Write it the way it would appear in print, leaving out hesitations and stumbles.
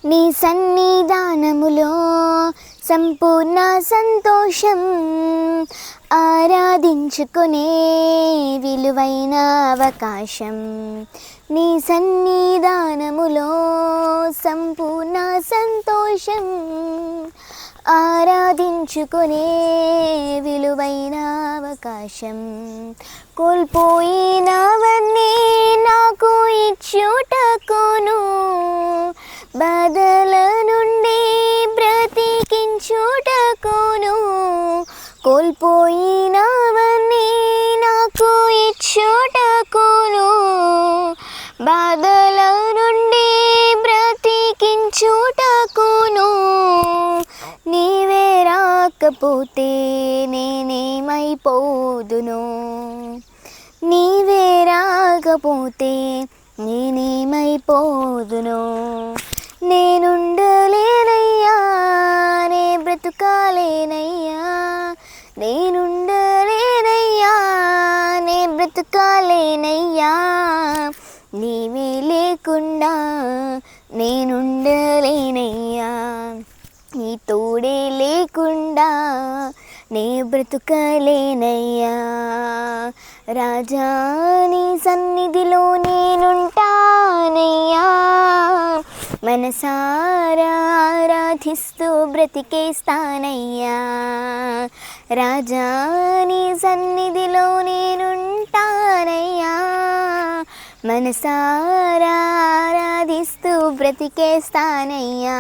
నీ సన్నిధానములో సంపూర్ణ సంతోషం, ఆరాధించుకునే విలువైన అవకాశం. నీ సన్నిధానములో సంపూర్ణ సంతోషం, ఆరాధించుకునే విలువైన అవకాశం. కోల్పోయినవన్నీ నాకు ఇచ్చుటకును, బాధల నుండి బ్రతికించుటకును. కోల్పోయినవన్నీ నాకు ఇచ్చుటకును, బాధల నుండి బ్రతికించుటకును. నీవే రాకపోతే నేనేమైపోదును, నీవే రాకపోతే నేనేమైపోదును. నేనుండలేనయ్యా, నే బ్రతుకాలేనయ్యా, నేనుండలేనయ్యా, నే బ్రతుకాలేనయ్యా. నీవే లేకుండా నేనుండలేనయ్యా, నీ తోడే లేకుండా నే బ్రతుకలేనయ్యా. రాజా నీ సన్నిధిలో నేనుంటానయ్యా, మనసారా ఆరాధిస్తూ బ్రతికేస్తానయ్యా. రాజా నీ సన్నిధిలో నేనుంటానయ్యా, మనసారా ఆరాధిస్తూ బ్రతికేస్తానయ్యా.